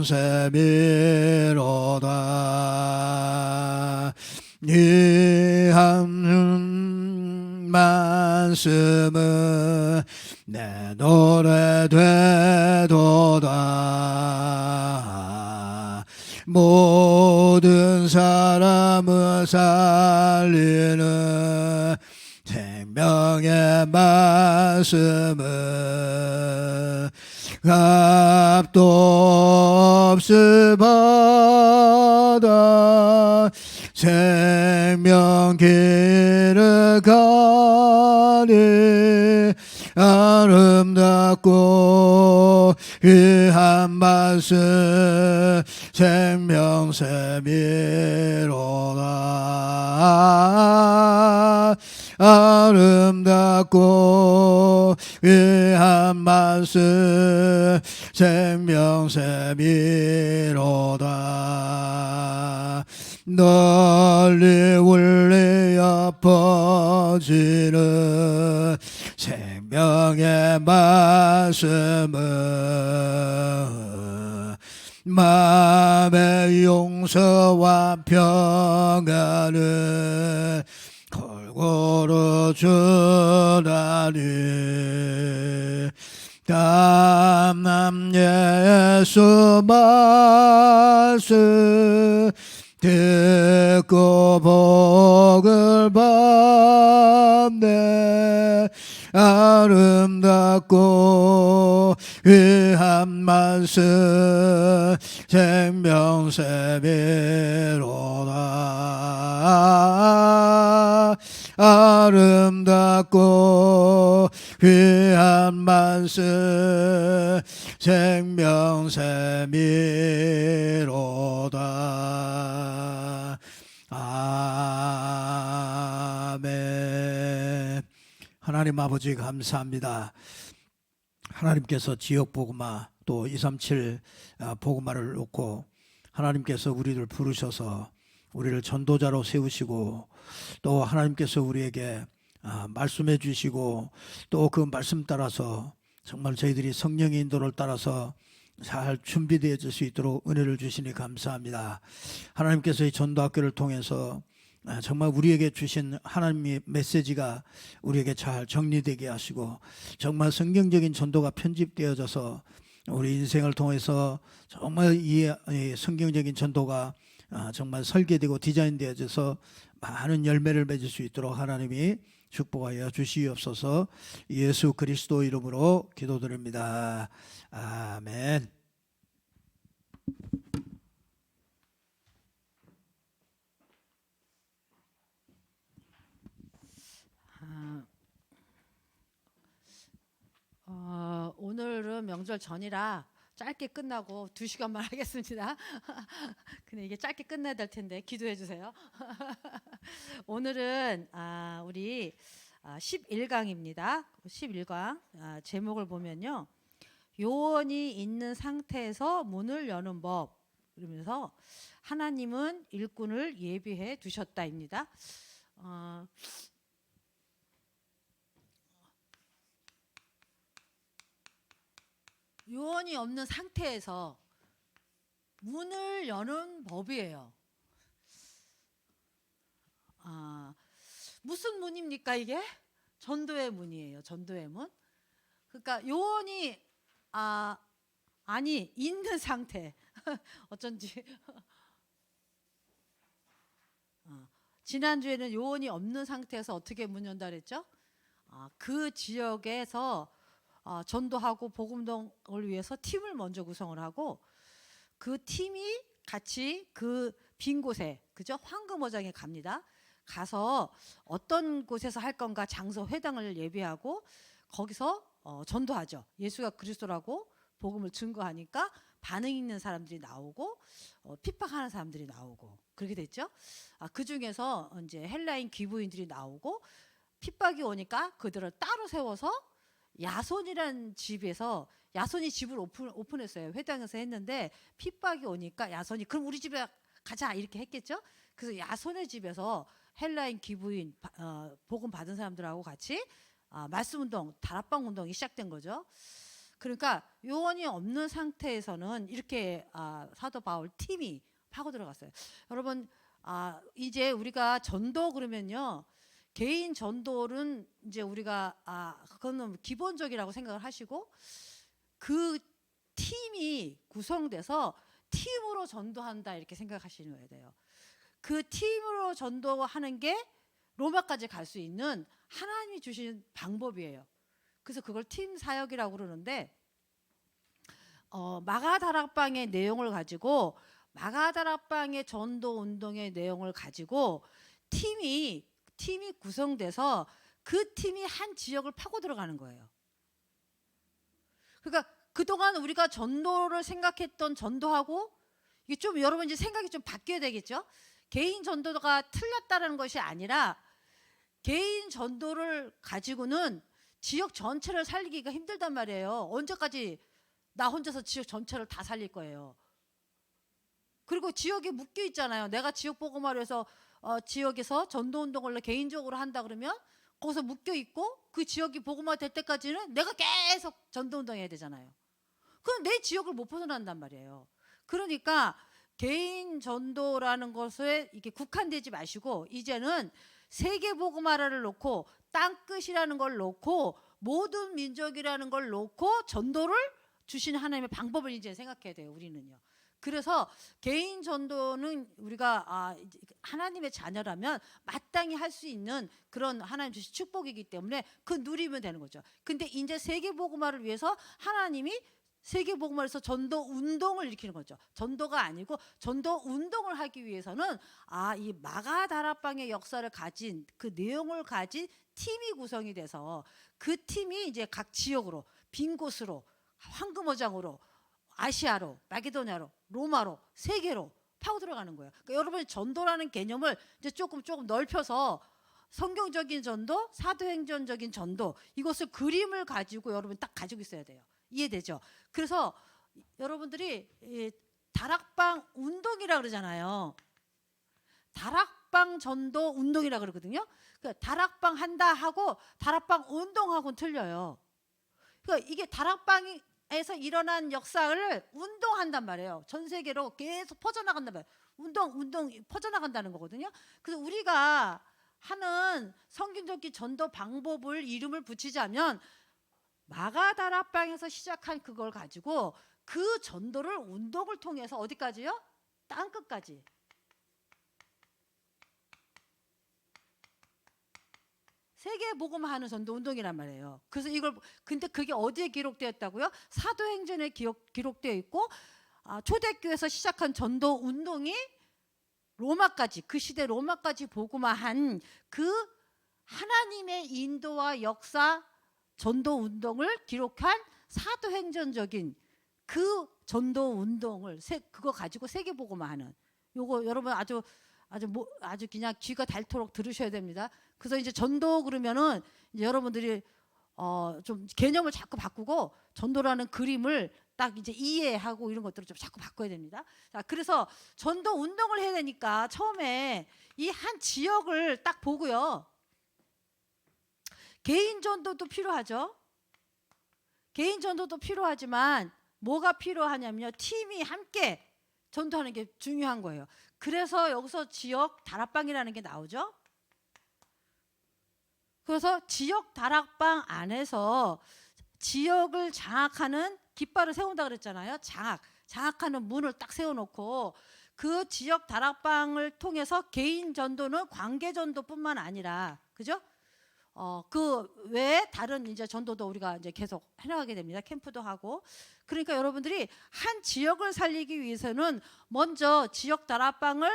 세미로다. 네 한 말씀은 내 노래 되도다. 모든 사람을 살리는 생명의 말씀은 값도 없을 바다 생명 길을 가리 아름답고 귀한 말씀 생명샘이로다. 아름답고 귀한 말씀 생명샘이로다. 널리 울려 퍼지는 생명의 말씀은 마음의 용서와 평안을 골고루 주나니 담남 예수 말씀 듣고 복을 받네. 아름답고 귀한 말씀 생명샘이로다. 아름답고 귀한 말씀 생명샘이로다. 아멘. 하나님 아버지 감사합니다. 하나님께서 지역복음화 또 237 복음화를 놓고 하나님께서 우리를 부르셔서 우리를 전도자로 세우시고 또 하나님께서 우리에게 말씀해 주시고 또 그 말씀 따라서 정말 저희들이 성령의 인도를 따라서 잘 준비되어질 수 있도록 은혜를 주시니 감사합니다. 하나님께서 이 전도학교를 통해서 정말 우리에게 주신 하나님의 메시지가 우리에게 잘 정리되게 하시고 정말 성경적인 전도가 편집되어져서 우리 인생을 통해서 정말 이 성경적인 전도가 정말 설계되고 디자인되어져서 많은 열매를 맺을 수 있도록 하나님이 축복하여 주시옵소서. 예수 그리스도 이름으로 기도드립니다. 아멘. 오늘은 명절 전이라 짧게 끝나고 2시간만 하겠습니다. 근데 이게 짧게 끝나야 될 텐데 기도해 주세요. 오늘은 우리 11강입니다. 11강 제목을 보면요. 요원이 있는 상태에서 문을 여는 법. 그러면서 하나님은 일꾼을 예비해 두셨다입니다. 요원이 없는 상태에서 문을 여는 법이에요. 무슨 문입니까 이게? 전도의 문이에요. 전도의 문. 그러니까 요원이 아니 있는 상태. 어쩐지 지난주에는 요원이 없는 상태에서 어떻게 문 연다 그랬죠? 그 지역에서 전도하고 복음동을 위해서 팀을 먼저 구성을 하고 그 팀이 같이 그 빈 곳에 그죠? 황금어장에 갑니다. 가서 어떤 곳에서 할 건가 장소 회당을 예비하고 거기서 전도하죠. 예수가 그리스도라고 복음을 증거하니까 반응 있는 사람들이 나오고 핍박하는 사람들이 나오고 그렇게 됐죠. 그 중에서 이제 헬라인 귀부인들이 나오고 핍박이 오니까 그들을 따로 세워서 야손이란 집에서 야손이 집을 오픈했어요. 회당에서 했는데 핍박이 오니까 야손이 그럼 우리 집에 가자 이렇게 했겠죠. 그래서 야손의 집에서 헬라인 귀부인 복음 받은 사람들하고 같이 말씀운동 다락방 운동이 시작된 거죠. 그러니까 요원이 없는 상태에서는 이렇게 사도 바울 팀이 파고 들어갔어요. 여러분 이제 우리가 전도 그러면요. 개인 전도는 이제 우리가 그거는 기본적이라고 생각을 하시고 그 팀이 구성돼서 팀으로 전도한다 이렇게 생각하시는 돼요. 그 팀으로 전도하는 게 로마까지 갈 수 있는 하나님이 주신 방법이에요. 그래서 그걸 팀 사역이라고 그러는데 마가다락방의 내용을 가지고 마가다락방의 전도 운동의 내용을 가지고 팀이 구성돼서 그 팀이 한 지역을 파고 들어가는 거예요. 그러니까 그동안 우리가 전도를 생각했던 전도하고 이게 좀 여러분 이제 생각이 좀 바뀌어야 되겠죠? 개인 전도가 틀렸다는 것이 아니라 개인 전도를 가지고는 지역 전체를 살리기가 힘들단 말이에요. 언제까지 나 혼자서 지역 전체를 다 살릴 거예요. 그리고 지역에 묶여 있잖아요. 내가 지역 복음화를 해서 지역에서 전도 운동을 개인적으로 한다 그러면 거기서 묶여 있고 그 지역이 복음화 될 때까지는 내가 계속 전도 운동해야 되잖아요. 그럼 내 지역을 못 벗어난단 말이에요. 그러니까 개인 전도라는 것에 이게 국한되지 마시고 이제는 세계 복음화를 놓고 땅끝이라는 걸 놓고 모든 민족이라는 걸 놓고 전도를 주신 하나님의 방법을 이제 생각해야 돼요. 우리는요. 그래서 개인 전도는 우리가 하나님의 자녀라면 마땅히 할 수 있는 그런 하나님 주신 축복이기 때문에 그 누리면 되는 거죠. 근데 이제 세계 복음화를 위해서 하나님이 세계 복음화에서 전도 운동을 일으키는 거죠. 전도가 아니고 전도 운동을 하기 위해서는 이 마가다락방의 역사를 가진 그 내용을 가진 팀이 구성이 돼서 그 팀이 이제 각 지역으로 빈 곳으로 황금어장으로 아시아로 마게도냐로 로마로 세계로 파고 들어가는 거예요. 그러니까 여러분이 전도라는 개념을 이제 조금 넓혀서 성경적인 전도, 사도행전적인 전도 이것을 그림을 가지고 여러분 딱 가지고 있어야 돼요. 이해되죠? 그래서 여러분들이 다락방 운동이라 그러잖아요. 다락방 전도 운동이라 그러거든요. 그러니까 다락방 한다 하고 다락방 운동하고는 틀려요. 그러니까 이게 다락방에서 일어난 역사를 운동한단 말이에요. 전 세계로 계속 퍼져나간단 말이에요. 운동 퍼져나간다는 거거든요. 그래서 우리가 하는 성경적인 전도 방법을 이름을 붙이자면 마가다락방에서 시작한 그걸 가지고 그 전도를 운동을 통해서 어디까지요? 땅끝까지. 세계 복음화하는 전도 운동이란 말이에요. 그래서 근데 그게 어디에 기록되었다고요? 사도행전에 기록되어 있고 초대교회에서 시작한 전도 운동이 로마까지 그 시대 로마까지 복음화한 그 하나님의 인도와 역사 전도 운동을 기록한 사도행전적인 그 전도 운동을 그거 가지고 세계 복음화하는 요거 여러분 아주 그냥 귀가 닳도록 들으셔야 됩니다. 그래서 이제 전도 그러면은 이제 여러분들이 좀 개념을 자꾸 바꾸고 전도라는 그림을 딱 이제 이해하고 이런 것들을 좀 자꾸 바꿔야 됩니다. 자, 그래서 전도 운동을 해야 되니까 처음에 이 한 지역을 딱 보고요. 개인 전도도 필요하죠. 개인 전도도 필요하지만 뭐가 필요하냐면요. 팀이 함께 전도하는 게 중요한 거예요. 그래서 여기서 지역 다락방이라는 게 나오죠. 그래서 지역 다락방 안에서 지역을 장악하는 깃발을 세운다 그랬잖아요. 장악하는 문을 딱 세워놓고 그 지역 다락방을 통해서 개인 전도는 관계 전도뿐만 아니라 그죠? 그 외에 다른 이제 전도도 우리가 이제 계속 해나가게 됩니다. 캠프도 하고. 그러니까 여러분들이 한 지역을 살리기 위해서는 먼저 지역 다락방을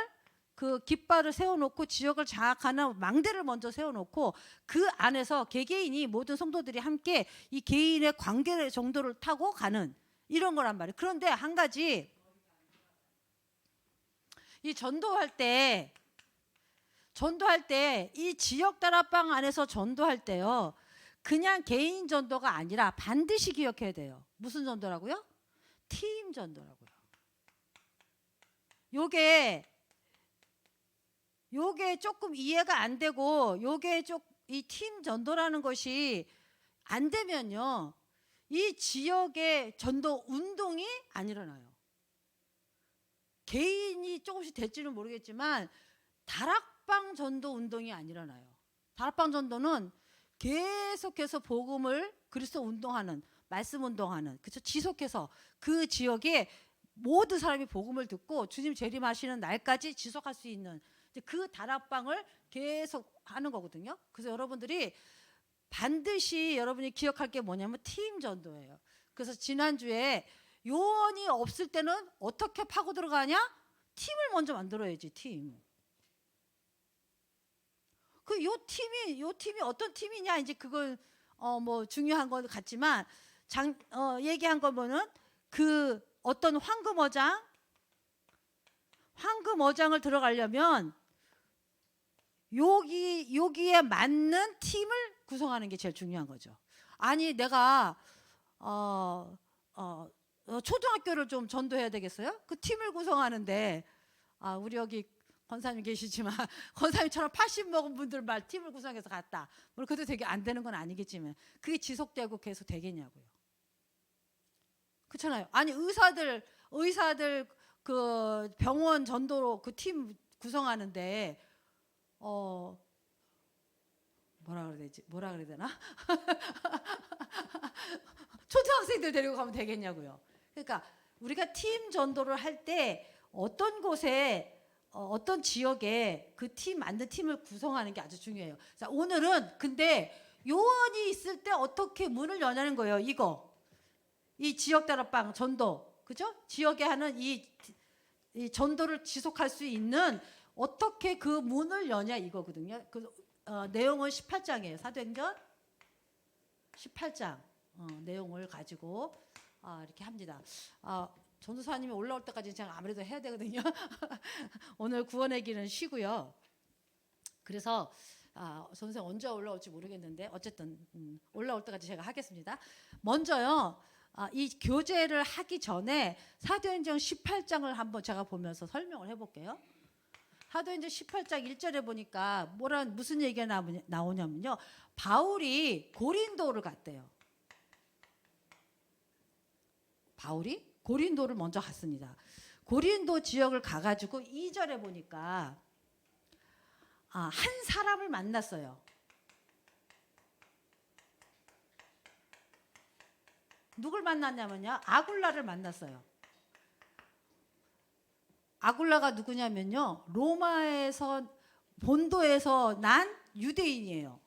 그 깃발을 세워놓고 지역을 장악하는 망대를 먼저 세워놓고 그 안에서 개개인이 모든 성도들이 함께 이 개인의 관계 정도를 타고 가는 이런 거란 말이에요. 그런데 한 가지 이 전도할 때 이 지역 다락방 안에서 전도할 때요. 그냥 개인 전도가 아니라 반드시 기억해야 돼요. 무슨 전도라고요? 팀 전도라고요. 요게 조금 이해가 안 되고 이 팀 전도라는 것이 안 되면요. 이 지역의 전도 운동이 안 일어나요. 개인이 조금씩 될지는 모르겠지만 다락방 전도 운동이 안 일어나요. 다락방 전도는 계속해서 복음을 그리스도 운동하는, 말씀 운동하는, 그쵸? 지속해서 그 지역에 모든 사람이 복음을 듣고 주님 재림하시는 날까지 지속할 수 있는 그 다락방을 계속 하는 거거든요. 그래서 여러분들이 반드시 여러분이 기억할 게 뭐냐면 팀 전도예요. 그래서 지난주에 요원이 없을 때는 어떻게 파고 들어가냐? 팀을 먼저 만들어야지, 팀. 요 팀이 어떤 팀이냐, 이제 그걸 뭐 중요한 것 같지만 얘기한 거 보면 그 어떤 황금어장을 들어가려면 여기에 맞는 팀을 구성하는 게 제일 중요한 거죠. 아니 내가 초등학교를 좀 전도해야 되겠어요? 그 팀을 구성하는데 우리 여기 권사님 계시지만 권사님처럼 80 먹은 분들 말 팀을 구성해서 갔다. 물론 그래도 되게 안 되는 건 아니겠지만 그게 지속되고 계속 되겠냐고요. 그렇잖아요. 아니 의사들 그 병원 전도로 그 팀 구성하는데 뭐라 그래야 되나? 초등학생들 데리고 가면 되겠냐고요. 그러니까 우리가 팀 전도를 할 때 어떤 곳에 어떤 지역에 그 팀 만든 팀을 구성하는 게 아주 중요해요. 자, 오늘은 근데 요원이 있을 때 어떻게 문을 여냐는 거예요. 이 지역 다락방 전도, 그죠? 지역에 하는 이 전도를 지속할 수 있는 어떻게 그 문을 여냐 이거거든요. 내용은 18장이에요. 사도행전 18장 내용을 가지고 이렇게 합니다. 전도사님이 올라올 때까지 제가 아무래도 해야 되거든요. 오늘 구원의 길은 쉬고요. 그래서 전도사님 언제 올라올지 모르겠는데 어쨌든 올라올 때까지 제가 하겠습니다. 먼저요. 이 교제를 하기 전에 사도행전 18장을 한번 제가 보면서 설명을 해볼게요. 사도행전 18장 1절에 보니까 무슨 얘기가 나오냐면요. 바울이 고린도를 갔대요. 바울이 고린도를 먼저 갔습니다. 고린도 지역을 가가지고 2절에 보니까 한 사람을 만났어요. 누굴 만났냐면요. 아굴라를 만났어요. 아굴라가 누구냐면요. 로마에서 본도에서 난 유대인이에요.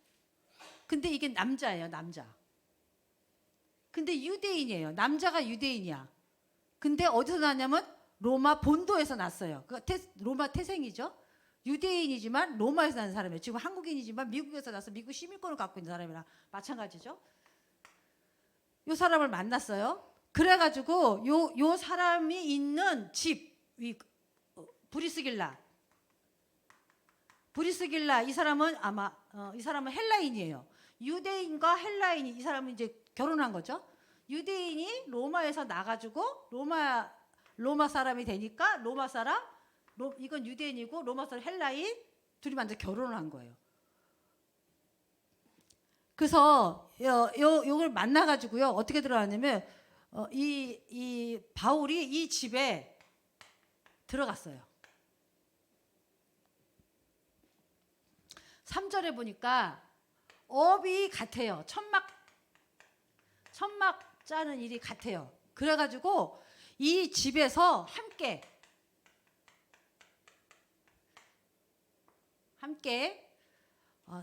근데 이게 남자예요. 남자. 근데 유대인이에요. 남자가 유대인이야. 근데 어디서 났냐면 로마 본도에서 났어요. 로마 태생이죠. 유대인이지만 로마에서 난 사람이에요. 지금 한국인이지만 미국에서 나서 미국 시민권을 갖고 있는 사람이랑 마찬가지죠. 이 사람을 만났어요. 그래가지고 요 사람이 있는 집, 브리스길라 이 사람은 이 사람은 헬라인이에요. 유대인과 헬라인이 이 사람은 이제 결혼한 거죠. 유대인이 로마에서 나가지고 로마 사람이 되니까 로마 사람 이건 유대인이고 로마 사람 헬라인 둘이 먼저 결혼을 한 거예요. 그래서 요걸 만나가지고요 어떻게 들어갔냐면 이 바울이 이 집에 들어갔어요. 3절에 보니까 업이 같아요. 천막 짜는 일이 같아요. 그래가지고 이 집에서 함께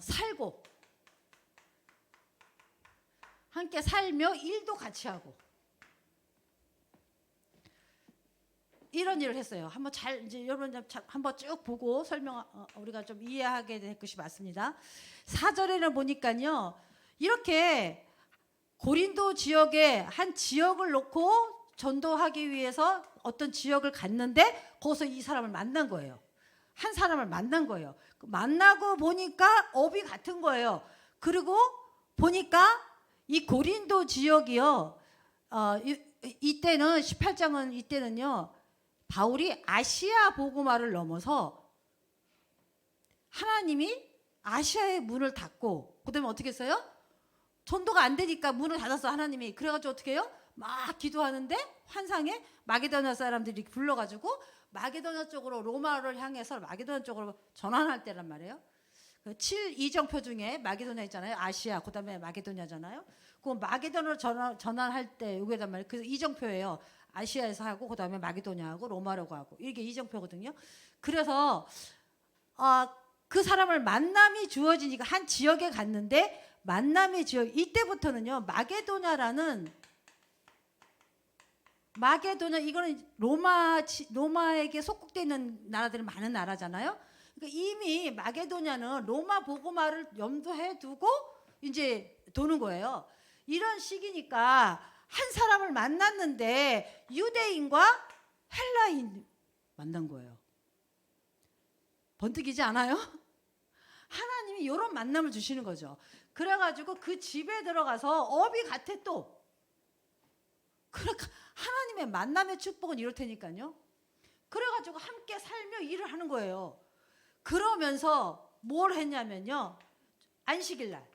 살고 함께 살며 일도 같이 하고 이런 일을 했어요. 한번 이제 여러분 한번 쭉 보고 우리가 좀 이해하게 될 것이 맞습니다. 4절에는 보니까요. 이렇게 고린도 지역에 한 지역을 놓고 전도하기 위해서 어떤 지역을 갔는데 거기서 이 사람을 만난 거예요. 한 사람을 만난 거예요. 만나고 보니까 업이 같은 거예요. 그리고 보니까 이 고린도 지역이요. 이때는 18장은 이때는요. 바울이 아시아 복음화를 넘어서 하나님이 아시아의 문을 닫고 그다음에 어떻게 했어요? 전도가 안 되니까 문을 닫았어 하나님이. 그래가지고 어떻게 해요? 막 기도하는데 환상에 마게도냐 사람들이 불러가지고 마게도냐 쪽으로 로마를 향해서 마게도냐 쪽으로 전환할 때란 말이에요. 그 7이정표 중에 마게도냐 있잖아요. 아시아 그다음에 마게도냐잖아요. 그 마게도냐로 전환할 때 이게란 말이에요. 그 이정표예요. 아시아에서 하고 그다음에 마게도냐하고 로마라고 하고 이게 이정표거든요. 그래서 그 사람을 만남이 주어지니까 한 지역에 갔는데 만남의 지역 이때부터는요 마게도냐 이거는 로마에게 속국되어 있는 나라들이 많은 나라잖아요. 그러니까 이미 마게도냐는 로마 복음화를 염두해 두고 이제 도는 거예요. 이런 시기니까 한 사람을 만났는데 유대인과 헬라인 만난 거예요. 번뜩이지 않아요? 하나님이 이런 만남을 주시는 거죠. 그래가지고 그 집에 들어가서 업이 같아 또. 그러니까 하나님의 만남의 축복은 이럴 테니까요. 그래가지고 함께 살며 일을 하는 거예요. 그러면서 뭘 했냐면요. 안식일 날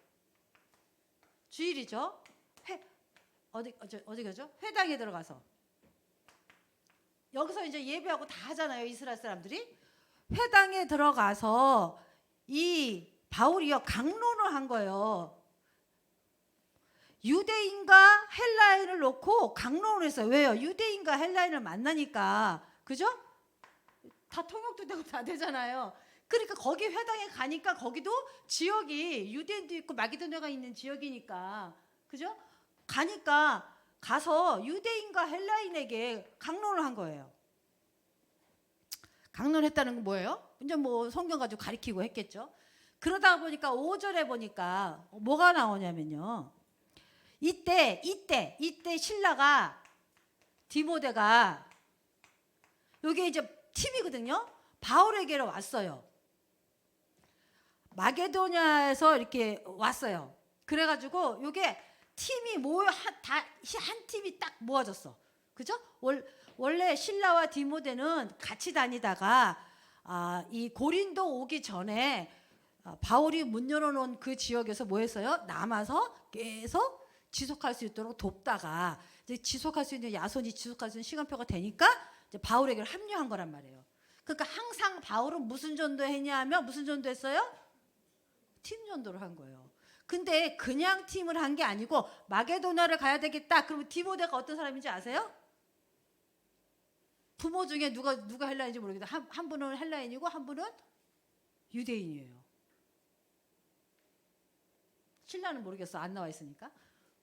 주일이죠. 어디 가죠? 회당에 들어가서 여기서 이제 예배하고 다 하잖아요. 이스라엘 사람들이 회당에 들어가서 이 바울이요 강론을 한 거예요. 유대인과 헬라인을 놓고 강론을 했어요. 왜요? 유대인과 헬라인을 만나니까 그죠? 다 통역도 되고 다 되잖아요. 그러니까 거기 회당에 가니까 거기도 지역이 유대인도 있고 마게도냐가 있는 지역이니까 그죠? 가니까 가서 유대인과 헬라인에게 강론을 한 거예요. 강론했다는 건 뭐예요? 이제 뭐 성경 가지고 가리키고 했겠죠. 그러다 보니까 5절에 보니까 뭐가 나오냐면요. 이때 신라가 디모데가 여기 이제 팀이거든요. 바울에게로 왔어요. 마게도냐에서 이렇게 왔어요. 그래가지고 요게 팀이 한 팀이 딱 모아졌어. 그죠? 원래 신라와 디모데는 같이 다니다가 이 고린도 오기 전에 바울이 문 열어놓은 그 지역에서 뭐 했어요? 남아서 계속 지속할 수 있도록 돕다가 이제 지속할 수 있는 야손이 지속할 수 있는 시간표가 되니까 이제 바울에게 합류한 거란 말이에요. 그러니까 항상 바울은 무슨 전도했냐 하면 무슨 전도했어요? 팀 전도를 한 거예요. 근데 그냥 팀을 한 게 아니고 마게도냐를 가야 되겠다. 그러면 디모데가 어떤 사람인지 아세요? 부모 중에 누가 헬라인인지 모르겠다. 한 분은 헬라인이고 한 분은 유대인이에요. 신라는 모르겠어. 안 나와 있으니까.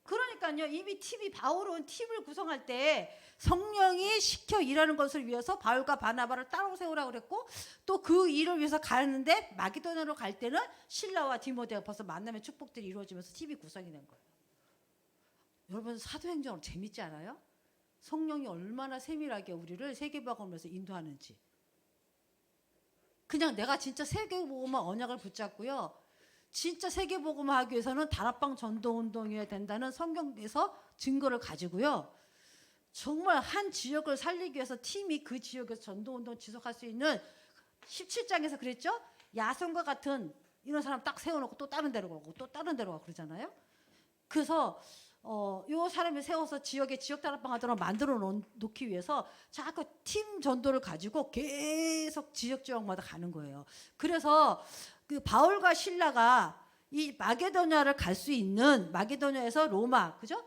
그러니까요. 이미 바울은 팀을 구성할 때 성령이 시켜 일하는 것을 위해서 바울과 바나바를 따로 세우라고 그랬고 또 그 일을 위해서 가는데 마게도냐로 갈 때는 신라와 디모데가 벌써 만남의 축복들이 이루어지면서 팀이 구성이 된 거예요. 여러분 사도행전 재밌지 않아요? 성령이 얼마나 세밀하게 우리를 세계복음에서 인도하는지. 그냥 내가 진짜 세계복음만 언약을 붙잡고요. 진짜 세계복음을 하기 위해서는 다락방 전도운동이어야 된다는 성경에서 증거를 가지고요. 정말 한 지역을 살리기 위해서 팀이 그 지역에서 전도운동 지속할 수 있는 17장에서 그랬죠. 야손과 같은 이런 사람 딱 세워놓고 또 다른 데로 가고 또 다른 데로 가고 그러잖아요. 그래서 요 사람을 세워서 지역에 지역 다락방 하도록 만들어 놓기 위해서 자꾸 팀 전도를 가지고 계속 지역마다 가는 거예요. 그래서 그 바울과 신라가 이 마게도냐를 갈 수 있는 마게도냐에서 로마, 그죠?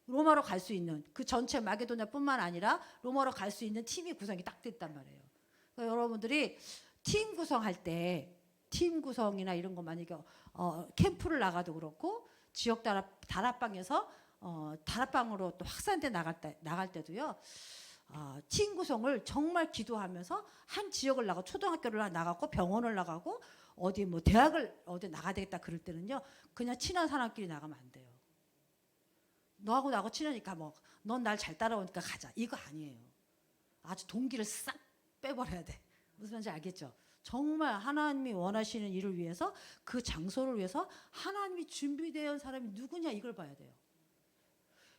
로마로 갈 수 있는 그 전체 마게도냐뿐만 아니라 로마로 갈 수 있는 팀이 구성이 딱 됐단 말이에요. 그러니까 여러분들이 팀 구성할 때 팀 구성이나 이런 거 만약에 캠프를 나가도 그렇고 지역 다락방에서 다락방으로 또 확산돼 나갈 때도요. 팀 구성을 정말 기도하면서 한 지역을 나가 초등학교를 나가고 병원을 나가고 어디 뭐 대학을 어디 나가야 되겠다 그럴 때는요. 그냥 친한 사람끼리 나가면 안 돼요. 너하고 나하고 친하니까 뭐 넌 날 잘 따라오니까 가자. 이거 아니에요. 아주 동기를 싹 빼버려야 돼. 무슨 말인지 알겠죠? 정말 하나님이 원하시는 일을 위해서 그 장소를 위해서 하나님이 준비되어 온 사람이 누구냐 이걸 봐야 돼요.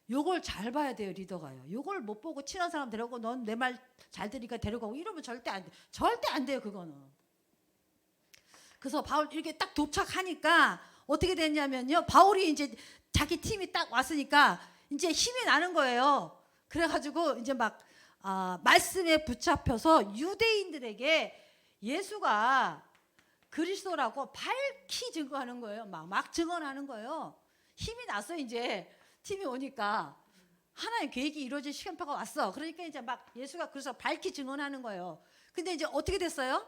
요걸 잘 봐야 돼요. 리더가요. 요걸 못 보고 친한 사람 데려오고 넌 내 말 잘 들으니까 데려가고 이러면 절대 안 돼. 절대 안 돼요. 그거는. 그래서 바울 이렇게 딱 도착하니까 어떻게 됐냐면요. 바울이 이제 자기 팀이 딱 왔으니까 이제 힘이 나는 거예요. 그래가지고 이제 막 말씀에 붙잡혀서 유대인들에게 예수가 그리스도라고 밝히 증거하는 거예요. 막 증언하는 거예요. 힘이 났어. 이제 팀이 오니까 하나님 계획이 이루어질 시간표가 왔어. 그러니까 이제 막 예수가 그래서 밝히 증언하는 거예요. 근데 이제 어떻게 됐어요?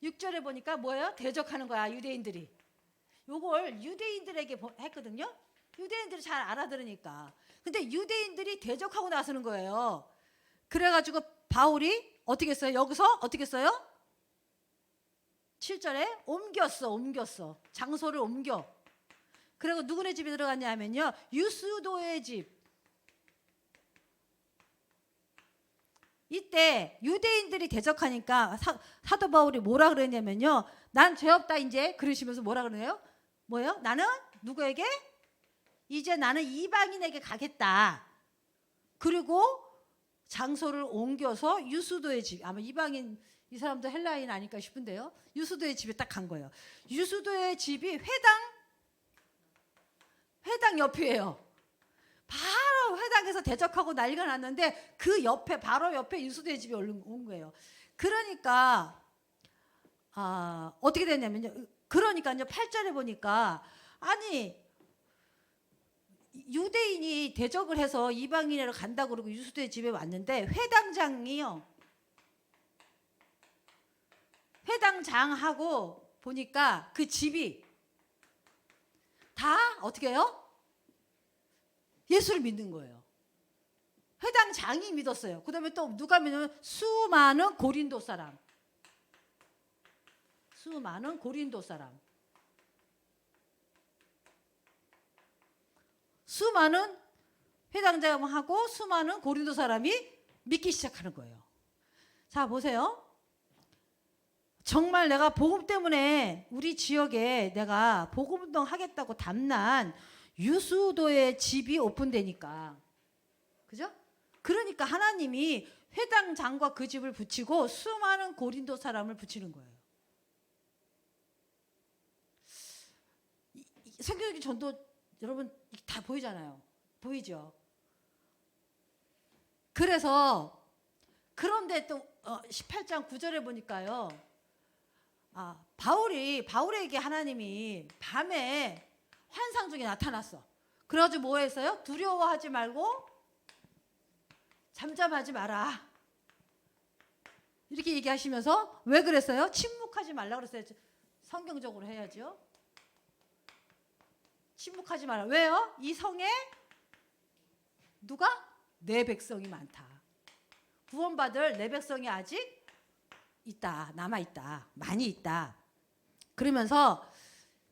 6절에 보니까 뭐예요? 대적하는 거야, 유대인들이. 요걸 유대인들에게 했거든요. 유대인들이 잘 알아들으니까. 근데 유대인들이 대적하고 나서는 거예요. 그래가지고 바울이 어떻게 했어요? 여기서 어떻게 했어요? 7절에 옮겼어. 장소를 옮겨. 그리고 누구네 집에 들어갔냐면요, 유스도의 집. 이때 유대인들이 대적하니까 사도 바울이 뭐라 그랬냐면요, 난 죄 없다 이제 그러시면서 뭐라 그러네요? 뭐예요? 나는 누구에게? 이제 나는 이방인에게 가겠다. 그리고 장소를 옮겨서 유스도의 집. 아마 이방인, 이 사람도 헬라인 아닐까 싶은데요. 유스도의 집에 딱 간 거예요. 유스도의 집이 회당 옆이에요. 바로 회당에서 대적하고 난리가 났는데 그 옆에, 바로 옆에 유스도의 집이 온 거예요. 그러니까 어떻게 됐냐면요, 그러니까 이제 8절에 보니까, 아니 유대인이 대적을 해서 이방인으로 간다고 그러고 유스도의 집에 왔는데, 회당장이요, 회당장하고 보니까 그 집이 다 어떻게 해요? 예수를 믿는 거예요. 회당장이 믿었어요. 그 다음에 또 누가 믿냐면 수많은 고린도 사람. 수많은 회당장하고 수많은 고린도 사람이 믿기 시작하는 거예요. 자, 보세요. 정말 내가 복음 때문에 우리 지역에 내가 복음 운동 하겠다고 담난 유수도의 집이 오픈되니까, 그죠? 그러니까 하나님이 회당장과 그 집을 붙이고 수많은 고린도 사람을 붙이는 거예요. 성경적인 전도 여러분 다 보이잖아요. 보이죠? 그래서 그런데 또 18장 9절에 보니까요, 바울에게 하나님이 밤에 환상 중에 나타났어. 그래가지고 뭐 했어요? 두려워하지 말고 잠잠하지 마라. 이렇게 얘기하시면서 왜 그랬어요? 침묵하지 말라 그랬어요. 성경적으로 해야죠. 침묵하지 마라. 왜요? 이 성에 누가? 내 백성이 많다. 구원받을 내 백성이 아직 있다. 남아있다. 많이 있다. 그러면서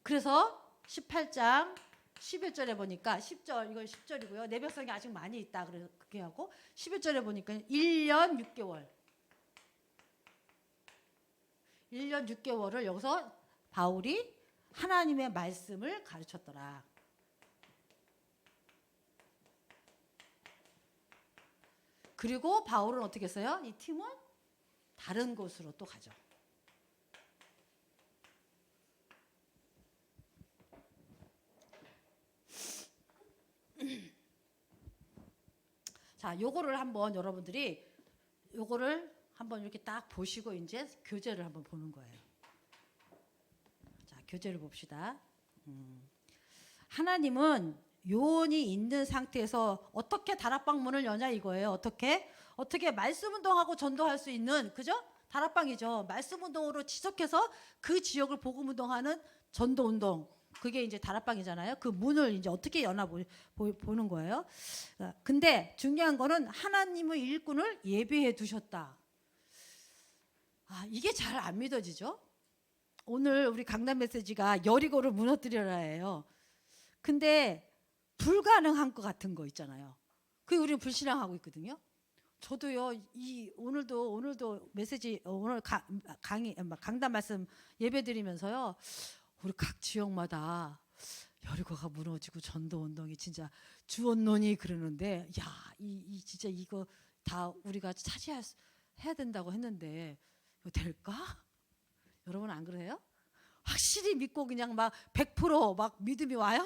그래서 18장 11절에 보니까 10절, 이건 10절이고요. 내 백성이 아직 많이 있다. 그래서 그렇게 하고 11절에 보니까 1년 6개월을 여기서 바울이 하나님의 말씀을 가르쳤더라. 그리고 바울은 어떻게 했어요? 이 팀은 다른 곳으로 또 가죠. 자, 요거를 한번 여러분들이 요거를 한번 이렇게 딱 보시고 이제 교재를 한번 보는 거예요. 자, 교재를 봅시다. 하나님은 요원이 있는 상태에서 어떻게 다락방 문을 여냐 이거예요. 어떻게 말씀 운동하고 전도할 수 있는, 그죠? 다락방이죠. 말씀 운동으로 지속해서 그 지역을 복음 운동하는 전도 운동. 그게 이제 다락방이잖아요. 그 문을 이제 어떻게 여나 보는 거예요. 근데 중요한 거는 하나님의 일꾼을 예비해 두셨다. 이게 잘 안 믿어지죠? 오늘 우리 강단 메시지가 여리고를 무너뜨려라예요. 근데 불가능한 것 같은 거 있잖아요. 그게 우리는 불신앙하고 있거든요. 저도요, 오늘도 메시지, 오늘 강단 말씀 예배 드리면서요, 우리 각 지역마다 여리고가 무너지고 전도 운동이 진짜 주원론이 그러는데, 야, 진짜 이거 다 우리가 해야 된다고 했는데 이거 될까? 여러분 안 그래요? 확실히 믿고 그냥 막 100% 막 믿음이 와요?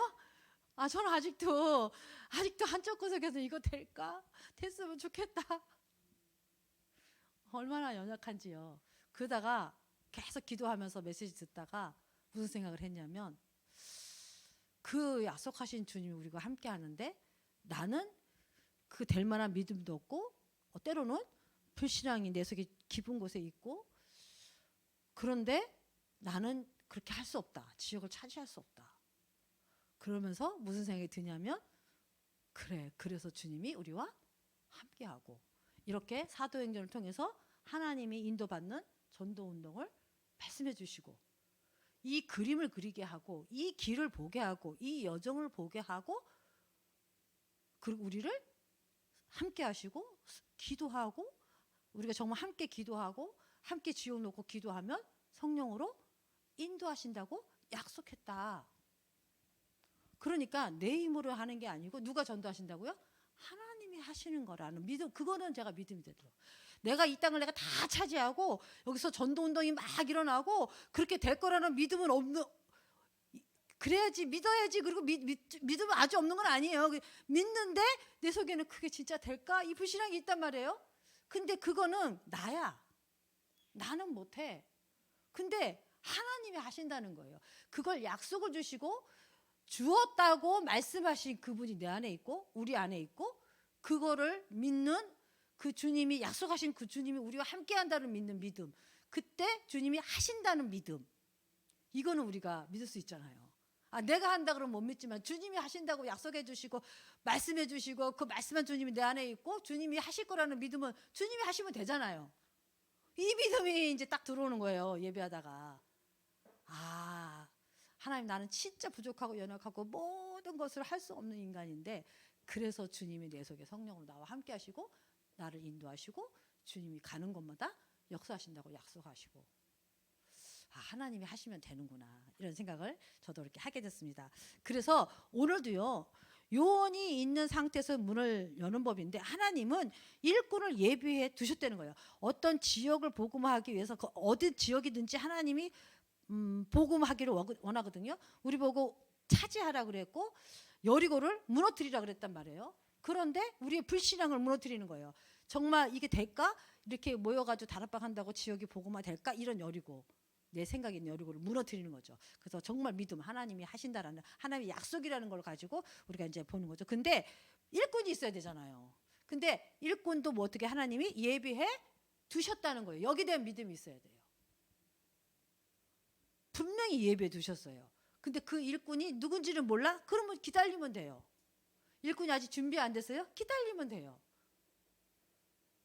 저는 아직도 한쪽 구석에서 이거 될까? 됐으면 좋겠다. 얼마나 연약한지요. 그러다가 계속 기도하면서 메시지 듣다가 무슨 생각을 했냐면, 그 약속하신 주님이 우리가 함께 하는데 나는 그 될 만한 믿음도 없고, 때로는 불신앙이 내 속에 깊은 곳에 있고, 그런데 나는 그렇게 할 수 없다. 지역을 차지할 수 없다. 그러면서 무슨 생각이 드냐면, 그래서 주님이 우리와 함께하고, 이렇게 사도행전을 통해서 하나님이 인도받는 전도운동을 말씀해 주시고, 이 그림을 그리게 하고, 이 길을 보게 하고, 이 여정을 보게 하고, 그리고 우리를 함께 하시고, 기도하고, 우리가 정말 함께 기도하고 함께 지어놓고 기도하면 성령으로 인도하신다고 약속했다. 그러니까 내 힘으로 하는 게 아니고 누가 전도하신다고요? 하나님이 하시는 거라는 믿음, 그거는 제가 믿음이 되더라고요. 내가 이 땅을 내가 다 차지하고 여기서 전도운동이 막 일어나고 그렇게 될 거라는 믿음은 없는, 그래야지, 믿어야지. 그리고 믿음은 아주 없는 건 아니에요. 믿는데 내 속에는 그게 진짜 될까? 이 불신앙이 있단 말이에요. 근데 그거는 나야. 나는 못해. 근데 하나님이 하신다는 거예요. 그걸 약속을 주시고 주었다고 말씀하신 그분이 내 안에 있고 우리 안에 있고, 그거를 믿는 그 주님이, 약속하신 그 주님이 우리와 함께 한다는 믿는 믿음, 그때 주님이 하신다는 믿음, 이거는 우리가 믿을 수 있잖아요. 내가 한다 그러면 못 믿지만 주님이 하신다고 약속해 주시고 말씀해 주시고 그 말씀한 주님이 내 안에 있고 주님이 하실 거라는 믿음은 주님이 하시면 되잖아요. 이 믿음이 이제 딱 들어오는 거예요. 예배하다가 하나님, 나는 진짜 부족하고 연약하고 모든 것을 할 수 없는 인간인데, 그래서 주님이 내 속에 성령으로 나와 함께 하시고 나를 인도하시고 주님이 가는 곳마다 역사하신다고 약속하시고, 하나님이 하시면 되는구나, 이런 생각을 저도 이렇게 하게 됐습니다. 그래서 오늘도요, 요원이 있는 상태에서 문을 여는 법인데, 하나님은 일꾼을 예비해 두셨다는 거예요. 어떤 지역을 복음화하기 위해서 그 어디 지역이든지 하나님이 복음하기를 원하거든요. 우리 보고 차지하라 그랬고 여리고를 무너뜨리라 그랬단 말이에요. 그런데 우리의 불신앙을 무너뜨리는 거예요. 정말 이게 될까? 이렇게 모여가지고 다락방 한다고 지역이 복음화 될까? 이런 여리고, 내 생각인 여리고를 무너뜨리는 거죠. 그래서 정말 믿음, 하나님이 하신다라는 하나님의 약속이라는 걸 가지고 우리가 이제 보는 거죠. 근데 일꾼이 있어야 되잖아요. 근데 일꾼도 뭐 어떻게 하나님이 예비해 두셨다는 거예요. 여기에 대한 믿음이 있어야 돼요. 분명히 예비해 두셨어요. 근데 그 일꾼이 누군지는 몰라? 그러면 기다리면 돼요. 일꾼이 아직 준비 안 됐어요? 기다리면 돼요.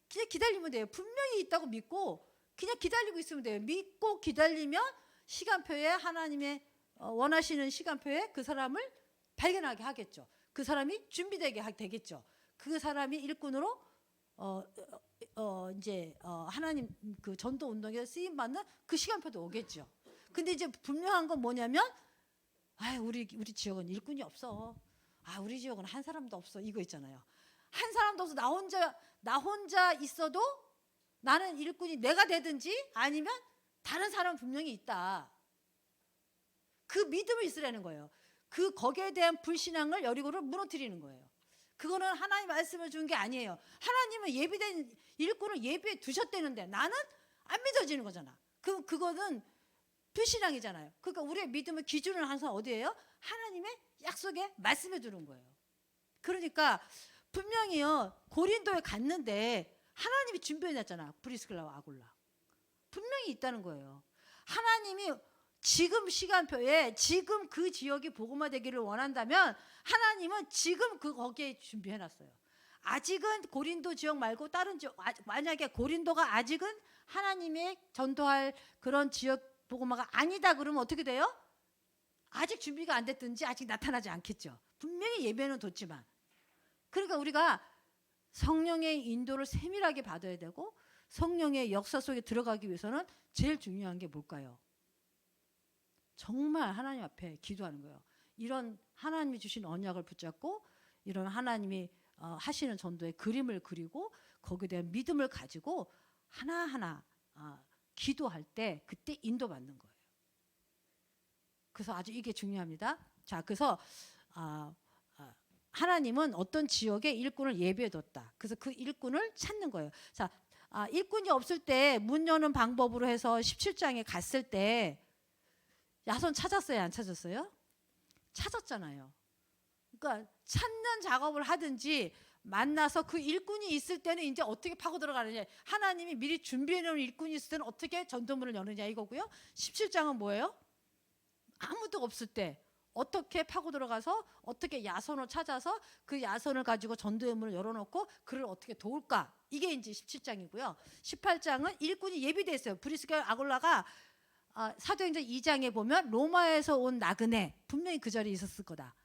그냥 기다리면 돼요. 분명히 있다고 믿고 그냥 기다리고 있으면 돼요. 믿고 기다리면 시간표에, 하나님의 원하시는 시간표에 그 사람을 발견하게 하겠죠. 그 사람이 준비되게 되겠죠. 그 사람이 일꾼으로 이제 하나님 그 전도 운동에 쓰임 받는 그 시간표도 오겠죠. 근데 이제 분명한 건 뭐냐면, 우리 지역은 일꾼이 없어. 우리 지역은 한 사람도 없어. 이거 있잖아요. 한 사람도 없어. 나 혼자 있어도 나는 일꾼이 내가 되든지 아니면 다른 사람 분명히 있다. 그 믿음을 있으라는 거예요. 거기에 대한 불신앙을, 여리고를 무너뜨리는 거예요. 그거는 하나님 말씀을 준 게 아니에요. 하나님은 예비된 일꾼을 예비해 두셨다는데 나는 안 믿어지는 거잖아. 그거는 불신앙이잖아요. 그러니까 우리의 믿음의 기준은 항상 어디예요? 하나님의 약속에 말씀해 주는 거예요. 그러니까 분명히요, 고린도에 갔는데 하나님이 준비해 놨잖아. 브리스길라와 아굴라. 분명히 있다는 거예요. 하나님이 지금 시간표에 지금 그 지역이 복음화되기를 원한다면 하나님은 지금 거기에 준비해 놨어요. 아직은 고린도 지역 말고 다른 지역, 만약에 고린도가 아직은 하나님의 전도할 그런 지역 복음화가 아니다 그러면 어떻게 돼요? 아직 준비가 안 됐든지 아직 나타나지 않겠죠. 분명히 예배는 뒀지만. 그러니까 우리가 성령의 인도를 세밀하게 받아야 되고, 성령의 역사 속에 들어가기 위해서는 제일 중요한 게 뭘까요? 정말 하나님 앞에 기도하는 거예요. 이런 하나님이 주신 언약을 붙잡고 이런 하나님이 하시는 전도의 그림을 그리고 거기에 대한 믿음을 가지고 하나하나 기도할 때 그때 인도받는 거예요. 그래서 아주 이게 중요합니다. 자, 그래서 하나님은 어떤 지역에 일꾼을 예비해뒀다. 그래서 그 일꾼을 찾는 거예요. 자, 일꾼이 없을 때 문 여는 방법으로 해서 17장에 갔을 때 야손 찾았어요, 안 찾았어요? 찾았잖아요. 그러니까 찾는 작업을 하든지 만나서 그 일꾼이 있을 때는 이제 어떻게 파고 들어가느냐. 하나님이 미리 준비해 놓은 일꾼이 있을 때는 어떻게 전도문을 여느냐 이거고요. 17장은 뭐예요? 아무도 없을 때 어떻게 파고 들어가서 어떻게 야손을 찾아서 그 야손을 가지고 전도의 문을 열어놓고 그를 어떻게 도울까. 이게 이제 17장이고요. 18장은 일꾼이 예비돼 있어요. 브리스가 아굴라가 사도행전 2장에 보면 로마에서 온 나그네 분명히 그 자리에 있었을 거다.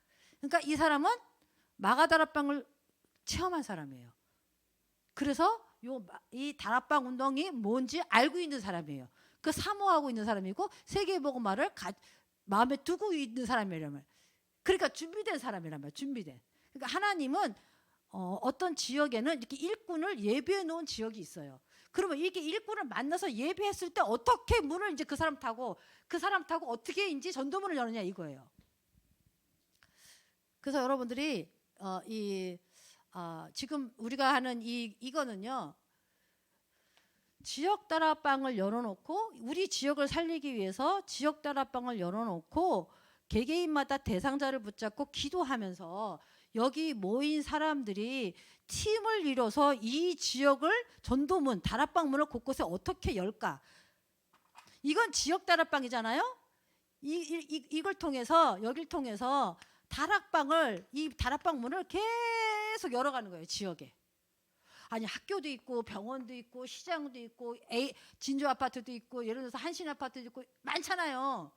그러니까 이 사람은 마가다락방을 체험한 사람이에요. 그래서 이 다락방 운동이 뭔지 알고 있는 사람이에요. 그 사모하고 있는 사람이고 세계복음화를 마음에 두고 있는 사람이라면, 그러니까 준비된 사람이라면 준비된. 그러니까 하나님은 어떤 지역에는 이렇게 일꾼을 예비해 놓은 지역이 있어요. 그러면 이렇게 일꾼을 만나서 예비했을 때 어떻게 문을 이제 그 사람 타고 어떻게 이제 전도문을 여느냐 이거예요. 그래서 여러분들이 지금 우리가 하는 이거는요. 지역 다락방을 열어놓고 우리 지역을 살리기 위해서 지역 다락방을 열어놓고 개개인마다 대상자를 붙잡고 기도하면서 여기 모인 사람들이 팀을 이뤄서 이 지역을 전도문, 다락방문을 곳곳에 어떻게 열까? 이건 지역 다락방이잖아요. 이걸 통해서 여길 통해서 이 다락방 문을 계속 열어가는 거예요. 지역에. 아니 학교도 있고 병원도 있고 시장도 있고 진주 아파트도 있고 예를 들어서 한신 아파트도 있고 많잖아요.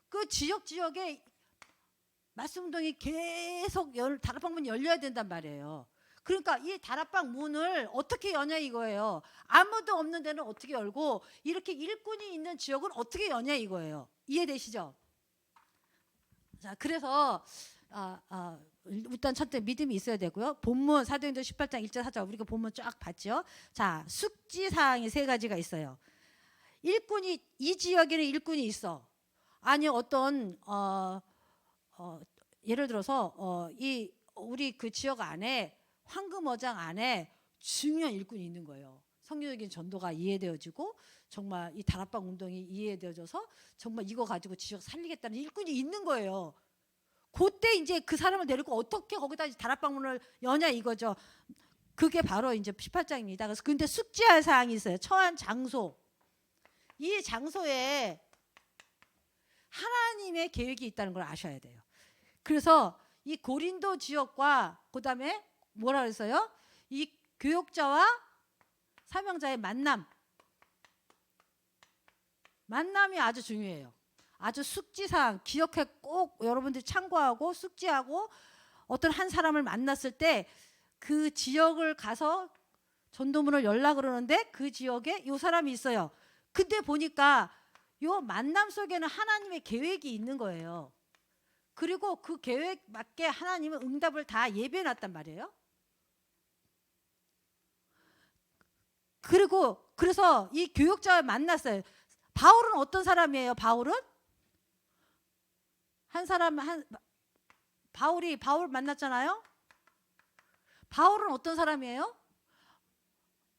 그 지역에 말씀운동이 계속 다락방 문이 열려야 된단 말이에요. 그러니까 이 다락방 문을 어떻게 여냐 이거예요. 아무도 없는 데는 어떻게 열고 이렇게 일꾼이 있는 지역은 어떻게 여냐 이거예요. 이해되시죠? 자, 그래서 일단 첫째 믿음이 있어야 되고요. 본문 사도행전 18장 1절 4절 우리가 본문 쫙 봤죠. 자, 숙지 사항이 세 가지가 있어요. 일꾼이 이 지역에는 일꾼이 있어. 아니 어떤 예를 들어서 이 우리 그 지역 안에 황금어장 안에 중요한 일꾼이 있는 거예요. 성경적인 전도가 이해되어지고 정말 이 다락방 운동이 이해되어져서 정말 이거 가지고 지역 살리겠다는 일꾼이 있는 거예요. 그때 이제 그 사람을 데리고 어떻게 거기다 다락방문을 여냐 이거죠. 그게 바로 이제 18장입니다. 그래서 근데 숙지할 사항이 있어요. 처한 장소. 이 장소에 하나님의 계획이 있다는 걸 아셔야 돼요. 그래서 이 고린도 지역과 그다음에 뭐라 그랬어요? 이 교역자와 사명자의 만남이 아주 중요해요. 아주 숙지사항 기억해 꼭 여러분들이 참고하고 숙지하고 어떤 한 사람을 만났을 때 그 지역을 가서 전도문을 열라 그러는데 그 지역에 이 사람이 있어요. 근데 보니까 이 만남 속에는 하나님의 계획이 있는 거예요. 그리고 그 계획 맞게 하나님은 응답을 다 예비해 놨단 말이에요. 그래서 이 교역자와 만났어요. 바울은 어떤 사람이에요? 바울 만났잖아요. 바울은 어떤 사람이에요?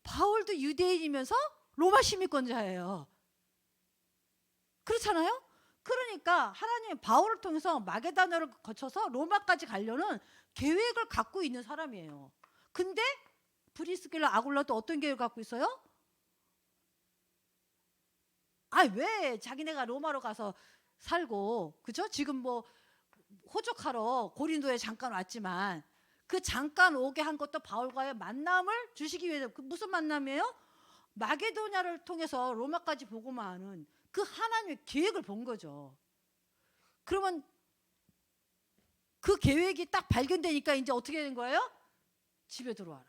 바울도 유대인이면서 로마 시민권자예요. 그렇잖아요. 그러니까 하나님이 바울을 통해서 마게다나를 거쳐서 로마까지 가려는 계획을 갖고 있는 사람이에요. 근데 브리스길라 아굴라도 어떤 계획을 갖고 있어요? 왜 자기네가 로마로 가서 살고, 그죠? 지금 뭐 호적하러 고린도에 잠깐 왔지만 그 잠깐 오게 한 것도 바울과의 만남을 주시기 위해서. 그 무슨 만남이에요? 마게도냐를 통해서 로마까지 보고만 하는 그 하나님의 계획을 본 거죠. 그러면 그 계획이 딱 발견되니까 이제 어떻게 된 거예요? 집에 들어와라.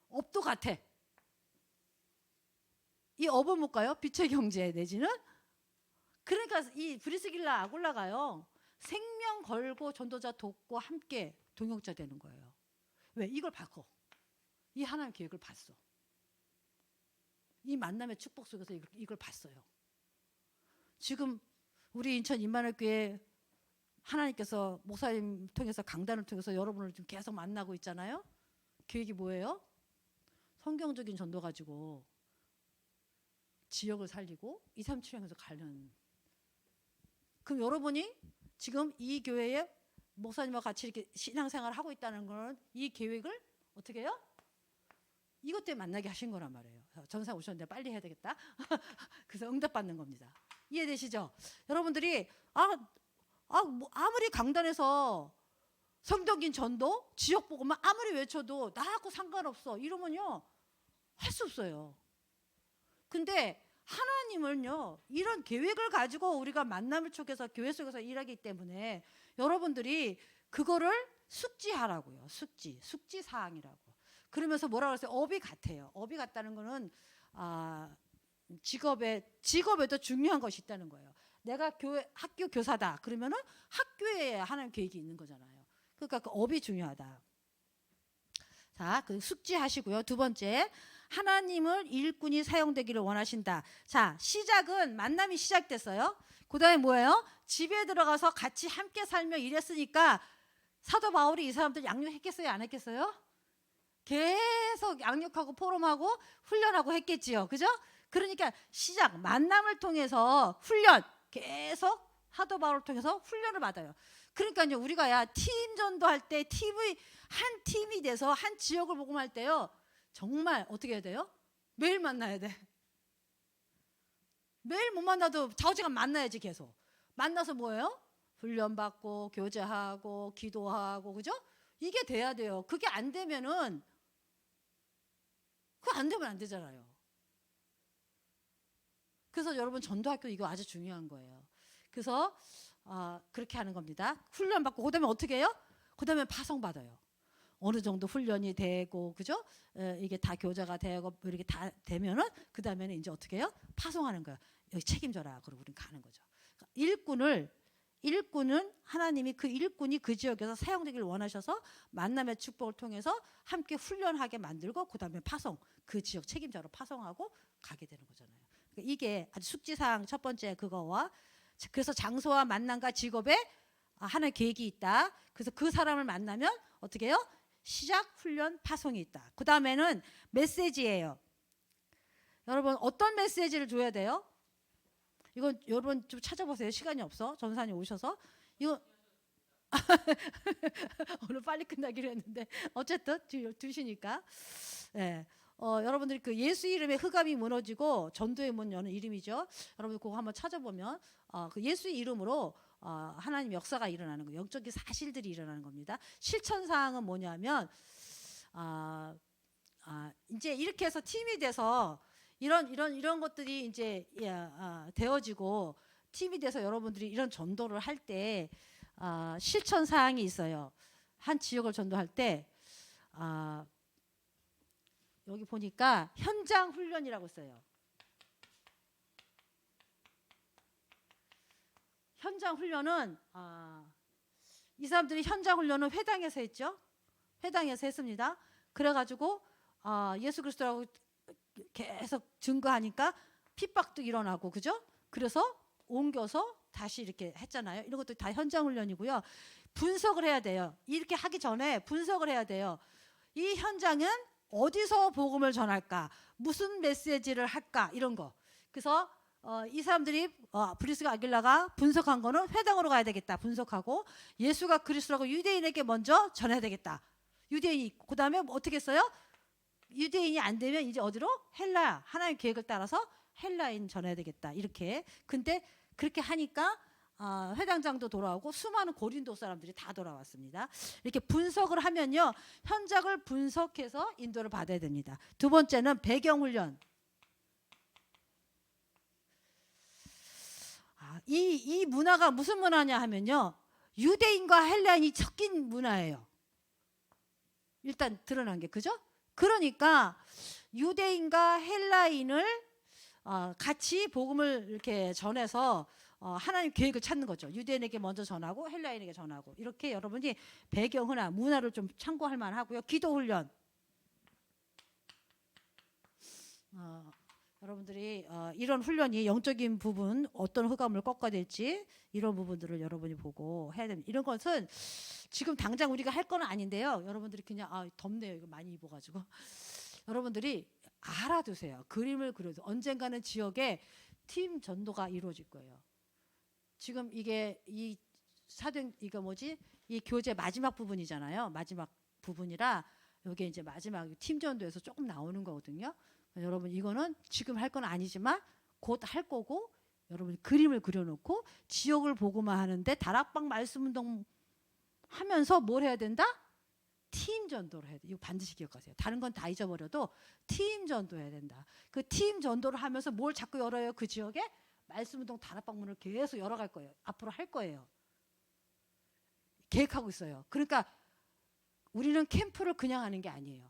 업도 같아. 이 업은 뭘까요? 빛의 경제 내지는. 그러니까 이 브리스길라 아굴라가요, 생명 걸고 전도자 돕고 함께 동역자 되는 거예요. 왜? 이걸 봤고, 이 하나님의 계획을 봤어. 이 만남의 축복 속에서 이걸 봤어요. 지금 우리 인천 임마누엘교회 하나님께서 목사님 통해서 강단을 통해서 여러분을 좀 계속 만나고 있잖아요. 계획이 뭐예요? 성경적인 전도 가지고 지역을 살리고 237형에서 가는. 그럼 여러분이 지금 이 교회에 목사님과 같이 이렇게 신앙생활을 하고 있다는 건 이 계획을 어떻게 해요? 이것 때문에 만나게 하신 거란 말이에요. 전사 오셨는데 빨리 해야 되겠다. 그래서 응답받는 겁니다. 이해되시죠? 여러분들이 뭐 아무리 강단에서 성경적인 전도, 지역 보고만 아무리 외쳐도 나하고 상관없어 이러면요 할 수 없어요. 근데 하나님은요 이런 계획을 가지고 우리가 만남을 촉해서 교회 속에서 일하기 때문에 여러분들이 그거를 숙지하라고요. 숙지 사항이라고. 그러면서 뭐라고 그랬어요? 업이 같아요. 업이 같다는 거는 직업에도 중요한 것이 있다는 거예요. 내가 학교 교사다. 그러면은 학교에 하나님 계획이 있는 거잖아요. 그러니까 그 업이 중요하다. 자, 그 숙지하시고요. 두 번째, 하나님을 일꾼이 사용되기를 원하신다. 자, 시작은 만남이 시작됐어요. 그 다음에 뭐예요? 집에 들어가서 같이 함께 살며 일했으니까 사도 바울이 이 사람들 양육했겠어요? 안 했겠어요? 계속 양육하고 포럼하고 훈련하고 했겠지요. 그죠? 그러니까 시작, 만남을 통해서 훈련, 계속 사도 바울을 통해서 훈련을 받아요. 그러니까요, 우리가 팀 전도할 때 한 팀이 돼서 한 지역을 복음할 때요, 정말 어떻게 해야 돼요? 매일 만나야 돼. 매일 못 만나도 좌우지간 만나야지. 계속 만나서 뭐예요? 훈련받고 교제하고 기도하고, 그죠? 이게 돼야 돼요. 그게 안 되면은 그거 안 되면 안 되잖아요. 그래서 여러분 전도학교 이거 아주 중요한 거예요. 그래서 그렇게 하는 겁니다. 훈련받고 그다음에 어떻게 해요? 그다음에 파송받아요. 어느 정도 훈련이 되고, 그죠? 이게 다 교제가 되고 이렇게 다 되면은 그 다음에는 이제 어떻게 해요? 파송하는 거예요. 여기 책임져라. 그러고 우리는 가는 거죠. 일꾼은 하나님이 그 일꾼이 그 지역에서 사용되기를 원하셔서 만남의 축복을 통해서 함께 훈련하게 만들고 그 다음에 파송, 그 지역 책임자로 파송하고 가게 되는 거잖아요. 그러니까 이게 아주 숙지사항 첫 번째 그거와, 그래서 장소와 만남과 직업에 하나의 계획이 있다. 그래서 그 사람을 만나면 어떻게 해요? 시작, 훈련, 파송이 있다. 그 다음에는 메시지예요. 여러분 어떤 메시지를 줘야 돼요? 이건 여러분 좀 찾아보세요. 시간이 없어. 전사님 오셔서 이거 오늘 빨리 끝나기로 했는데 어쨌든 2시니까. 네. 여러분들이 그 예수 이름에 흑암이 무너지고 전도의 문 여는 이름이죠. 여러분 그거 한번 찾아보면 그 예수 이름으로 하나님 역사가 일어나는 거예요. 영적인 사실들이 일어나는 겁니다. 실천 사항은 뭐냐면 이제 이렇게 해서 팀이 돼서 이런 것들이 이제 되어지고 팀이 돼서 여러분들이 이런 전도를 할 때 실천 사항이 있어요. 한 지역을 전도할 때 여기 보니까 현장 훈련이라고 써요. 현장 훈련은 이 사람들이 현장 훈련은 회당에서 했죠. 회당에서 했습니다. 그래가지고 예수 그리스도라고 계속 증거하니까 핍박도 일어나고, 그죠? 그래서 옮겨서 다시 이렇게 했잖아요. 이런 것도 다 현장 훈련이고요. 분석을 해야 돼요. 이렇게 하기 전에 분석을 해야 돼요. 이 현장은 어디서 복음을 전할까? 무슨 메시지를 할까? 이런 거. 그래서 이 사람들이 브리스가 아길라가 분석한 거는 회당으로 가야 되겠다. 분석하고 예수가 그리스도라고 유대인에게 먼저 전해야 되겠다. 유대인이 그 다음에 어떻게 했어요? 유대인이 안 되면 이제 어디로? 헬라. 하나님의 계획을 따라서 헬라인 전해야 되겠다. 이렇게. 근데 그렇게 하니까 회당장도 돌아오고 수많은 고린도 사람들이 다 돌아왔습니다. 이렇게 분석을 하면요, 현장을 분석해서 인도를 받아야 됩니다. 두 번째는 배경훈련. 이 문화가 무슨 문화냐 하면요, 유대인과 헬라인이 섞인 문화예요. 일단 드러난 게, 그죠? 그러니까 유대인과 헬라인을 같이 복음을 이렇게 전해서 하나님 계획을 찾는 거죠. 유대인에게 먼저 전하고 헬라인에게 전하고, 이렇게 여러분이 배경이나 문화를 좀 참고할 만하고요. 기도 훈련. 여러분들이 이런 훈련이 영적인 부분 어떤 흑암을 꺾어야 될지 이런 부분들을 여러분이 보고 해야 됩니다. 이런 것은 지금 당장 우리가 할 건 아닌데요. 여러분들이 그냥 덥네요. 이거 많이 입어가지고 여러분들이 알아두세요. 그림을 그려도 언젠가는 지역에 팀 전도가 이루어질 거예요. 지금 이게 이 사등 이거 뭐지? 이 교재 마지막 부분이잖아요. 마지막 부분이라 여기 이제 마지막 팀 전도에서 조금 나오는 거거든요. 여러분 이거는 지금 할 건 아니지만 곧 할 거고 여러분 그림을 그려놓고 지역을 보고만 하는데 다락방 말씀 운동 하면서 뭘 해야 된다? 팀 전도를 해야 돼. 이거 반드시 기억하세요. 다른 건 다 잊어버려도 팀 전도해야 된다. 그 팀 전도를 하면서 뭘 자꾸 열어요? 그 지역에 말씀 운동 다락방 문을 계속 열어갈 거예요. 앞으로 할 거예요. 계획하고 있어요. 그러니까 우리는 캠프를 그냥 하는 게 아니에요.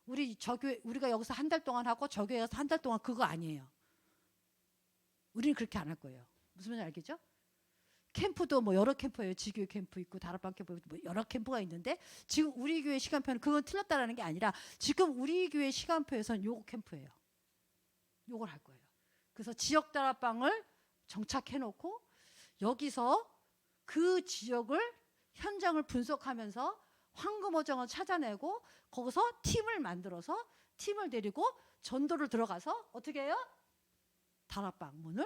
우리가 여기서 한 달 동안 하고 저 교회에서 한 달 동안 그거 아니에요. 우리는 그렇게 안 할 거예요. 무슨 말인지 알겠죠? 캠프도 뭐 여러 캠프예요. 지교회 캠프 있고 다락방 캠프 있고 뭐 여러 캠프가 있는데 지금 우리 교회 시간표는 그건 틀렸다라는 게 아니라 지금 우리 교회 시간표에서는 요거 캠프예요. 요걸 할 거예요. 그래서 지역 다락방을 정착해 놓고 여기서 그 지역을 현장을 분석하면서 황금어정을 찾아내고 거기서 팀을 만들어서 팀을 데리고 전도를 들어가서 어떻게 해요? 다락방 문을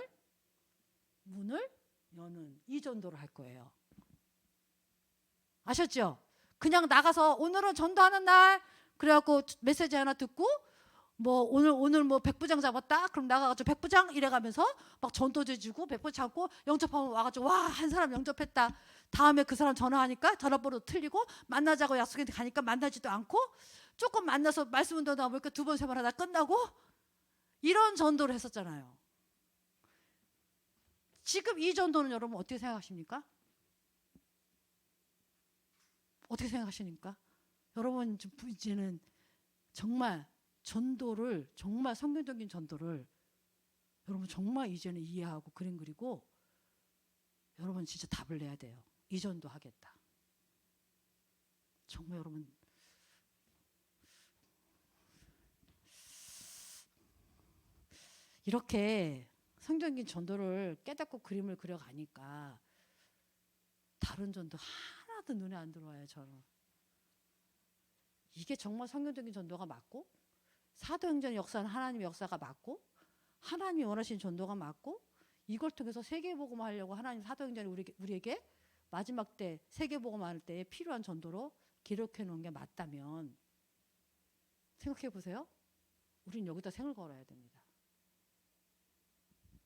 여는 이 전도를 할 거예요. 아셨죠? 그냥 나가서 오늘은 전도하는 날 그래갖고 메시지 하나 듣고 뭐 오늘 뭐 백부장 잡았다 그럼 나가가지고 백부장 이래가면서 막 전도제 주고 백부장 잡고 영접하면 와가지고 와 한 사람 영접했다. 다음에 그 사람 전화하니까 전화번호 틀리고 만나자고 약속했는데 가니까 만나지도 않고 조금 만나서 말씀 운동 나보니까 두 번 세 번 하다 끝나고 이런 전도를 했었잖아요. 지금 이 전도는 여러분 어떻게 생각하십니까? 어떻게 생각하십니까? 여러분 이제는 정말 전도를 정말 성경적인 전도를 여러분 정말 이제는 이해하고 그림 그리고 여러분 진짜 답을 내야 돼요. 이 전도 하겠다. 정말 여러분 이렇게 성경적인 전도를 깨닫고 그림을 그려가니까 다른 전도 하나도 눈에 안 들어와요. 저는 이게 정말 성경적인 전도가 맞고 사도행전 역사는 하나님의 역사가 맞고 하나님이 원하시는 전도가 맞고 이걸 통해서 세계복음 하려고 하나님 사도행전이 우리에게 마지막 때 세계복음 할 때에 필요한 전도로 기록해 놓은 게 맞다면 생각해 보세요. 우리는 여기다 생을 걸어야 됩니다.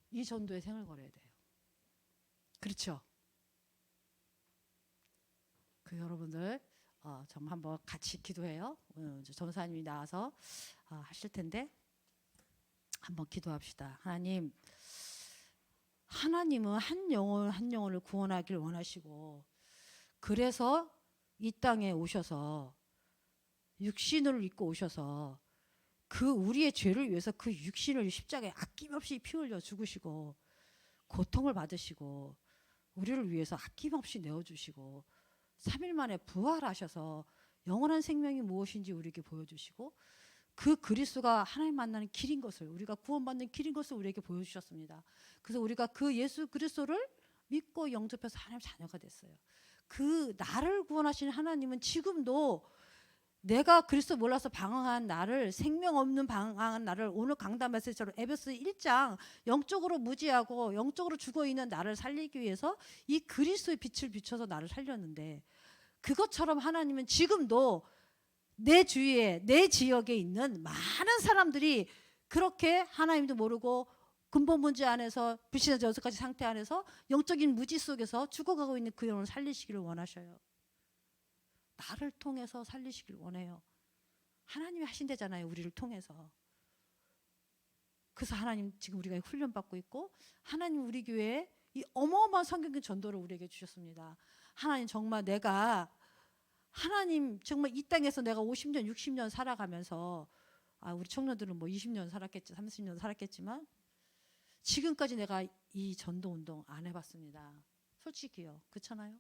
이 전도에 생을 걸어야 돼요. 그렇죠? 그 여러분들 정말 한번 같이 기도해요. 전사님이 나와서 하실 텐데 한번 기도합시다. 하나님은 한 영혼을 구원하길 원하시고 그래서 이 땅에 오셔서 육신을 입고 오셔서 그 우리의 죄를 위해서 그 육신을 십자가에 아낌없이 피 흘려 죽으시고 고통을 받으시고 우리를 위해서 아낌없이 내어주시고 3일 만에 부활하셔서 영원한 생명이 무엇인지 우리에게 보여주시고 그 그리스도가 하나님 만나는 길인 것을 우리가 구원받는 길인 것을 우리에게 보여주셨습니다. 그래서 우리가 그 예수 그리스도를 믿고 영접해서 하나님 자녀가 됐어요. 그 나를 구원하신 하나님은 지금도 내가 그리스도 몰라서 방황한 나를 생명 없는 방황한 나를 오늘 강단 메시지처럼 에베소 1장 영적으로 무지하고 영적으로 죽어있는 나를 살리기 위해서 이 그리스도의 빛을 비춰서 나를 살렸는데 그것처럼 하나님은 지금도 내 주위에 내 지역에 있는 많은 사람들이 그렇게 하나님도 모르고 근본 문제 안에서 불신자 여섯 가지 상태 안에서 영적인 무지 속에서 죽어가고 있는 그 영혼을 살리시기를 원하셔요. 나를 통해서 살리시길 원해요. 하나님이 하신대잖아요. 우리를 통해서. 그래서 하나님 지금 우리가 훈련받고 있고 하나님 우리 교회에 이 어마어마한 성경적 전도를 우리에게 주셨습니다. 하나님 정말 내가 하나님 정말 이 땅에서 내가 50년 60년 살아가면서 우리 청년들은 뭐 20년 살았겠지 30년 살았겠지만 지금까지 내가 이 전도 운동 안 해봤습니다. 솔직히요. 그렇잖아요.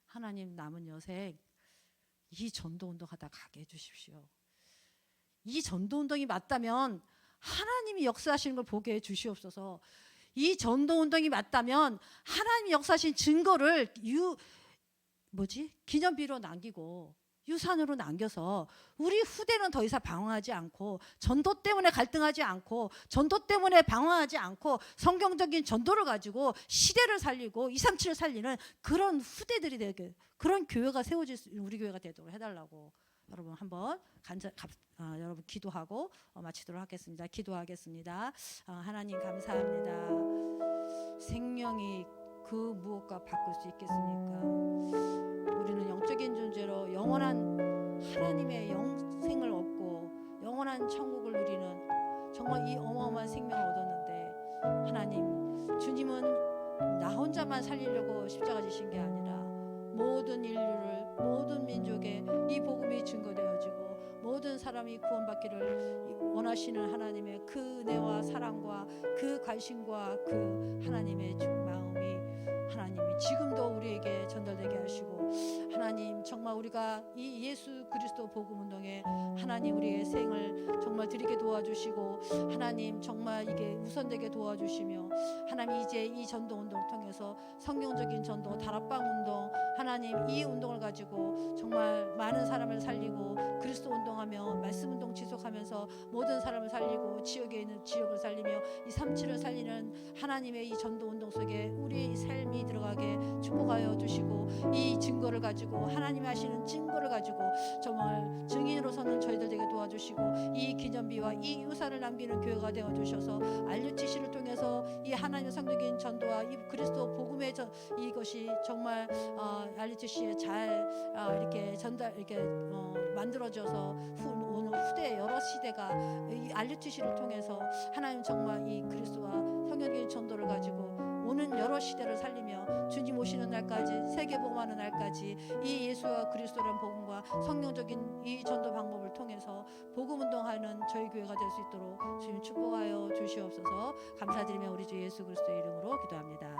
하나님 남은 여생 이 전도 운동 하다 가게 해주십시오. 이 전도 운동이 맞다면 하나님이 역사하시는 걸 보게 해 주시옵소서. 이 전도 운동이 맞다면 하나님이 역사하신 증거를 기념비로 남기고 유산으로 남겨서 우리 후대는 더 이상 방황하지 않고, 전도 때문에 갈등하지 않고, 전도 때문에 방황하지 않고, 성경적인 전도를 가지고 시대를 살리고 237을 살리는 그런 후대들이 되게, 그런 교회가 세워질 수 있는 우리 교회가 되도록 해달라고 여러분 한번 여러분 기도하고 마치도록 하겠습니다. 기도하겠습니다. 하나님 감사합니다. 생명이 그 무엇과 바꿀 수 있겠습니까? 우리는 영적인 존재로 영원한 하나님의 영생을 얻고 영원한 천국을 누리는 정말 이 어마어마한 생명을 얻었는데, 하나님, 주님은 나 혼자만 살리려고 십자가 지신 게 아니라 모든 인류를, 모든 민족에 이 복음이 증거되어지고 모든 사람이 구원받기를 원하시는 하나님의 그 은혜와 사랑과 그 관심과 그 하나님의 마음이 하나님이 지금도 우리에게 전달되게 하시고, 하나님 정말 우리가 이 예수 그리스도 복음 운동에 하나님 우리의 생을 정말 드리게 도와주시고, 하나님 정말 이게 우선되게 도와주시며, 하나님 이제 이 전도 운동을 통해서 성경적인 전도, 다락방 운동, 하나님 이 운동을 가지고 정말 많은 사람을 살리고 그리스도 운동하며 말씀 운동 지속하면서 모든 사람을 살리고 지역에 있는 지역을 살리며 237을 살리는 하나님의 이 전도 운동 속에 우리의 이 삶이 들어가게 축복하여 주시고, 이 증거를 가지고 하나님이 하시는 증거를 가지고 정말 증인으로 서는 저희들 되게 도와주시고, 이 기념비와 이 유산을 남기는 교회가 되어 주셔서 RUTC를 통해서 이 하나님의 성경적인 전도와 이 그리스도 복음의 이것이 정말 RUTC에 잘 이렇게 전달 이렇게 만들어져서 오늘 후대 여러 시대가 이 RUTC를 통해서 하나님 정말 이 그리스도와 성경적인 전도를 가지고 오는 여러 시대를 살리며 주님 오시는 날까지, 세계 복음하는 날까지 이 예수와 그리스도라는 복음과 성경적인 이 전도 방법을 통해서 복음 운동하는 저희 교회가 될 수 있도록 주님 축복하여 주시옵소서. 감사드리며 우리 주 예수 그리스도의 이름으로 기도합니다.